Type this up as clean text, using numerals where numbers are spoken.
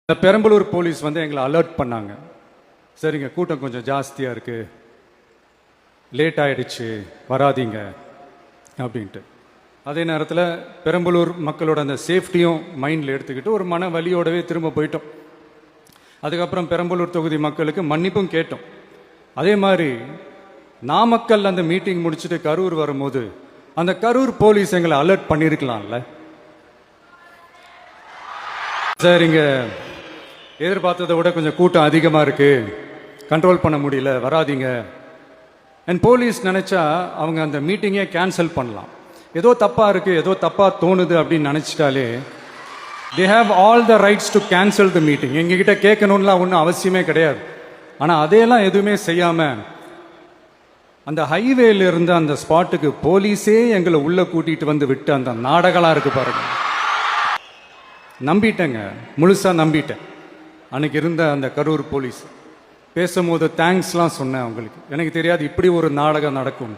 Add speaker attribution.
Speaker 1: இந்த பெரம்பலூர் போலீஸ் வந்து எங்களை அலர்ட் பண்ணாங்க. சரிங்க, கூட்டம் கொஞ்சம் ஜாஸ்தியாக இருக்குது, லேட் ஆயிடுச்சு, வராதீங்க அப்படின்ட்டு. அதே நேரத்தில் பெரம்பலூர் மக்களோட அந்த சேஃப்டியும் மைண்டில் எடுத்துக்கிட்டு ஒரு மன வலியோடவே திரும்ப போயிட்டோம். அதுக்கப்புறம் பெரம்பலூர் தொகுதி மக்களுக்கு மன்னிப்பும் கேட்டோம். அதே மாதிரி நாமக்கல் அந்த மீட்டிங் முடிச்சுட்டு கரூர் வரும்போது அந்த கரூர் போலீஸ் எங்களை அலர்ட் பண்ணியிருக்கலாம்ல. சரிங்க, எதிர்பார்த்ததை விட கொஞ்சம் கூட்டம் அதிகமாக இருக்குது, கண்ட்ரோல் பண்ண முடியல, வராதிங்க. அண்ட் போலீஸ் நினச்சா அவங்க அந்த மீட்டிங்கே கேன்சல் பண்ணலாம். ஏதோ தப்பாக இருக்குது, ஏதோ தப்பாக தோணுது அப்படின்னு நினச்சிட்டாலே they have all the rights to cancel the meeting. எங்ககிட்ட கேட்கணும்லாம் ஒன்றும் அவசியமே கிடையாது. ஆனால் அதையெல்லாம் எதுவுமே செய்யாமல் அந்த ஹைவேல இருந்த அந்த ஸ்பாட்டுக்கு போலீஸே எங்களை உள்ளே கூட்டிகிட்டு வந்து விட்டு அந்த நாடகம்லாம் இருக்குது பாருங்க. நம்பிட்டேங்க, முழுசாக நம்பிட்டேன். அன்னைக்கு இருந்த அந்த கரூர் போலீஸ் பேசும்போது தேங்க்ஸ்லாம் சொன்னேன் அவங்களுக்கு. எனக்கு தெரியாது இப்படி ஒரு நாடகம் நடக்கும்.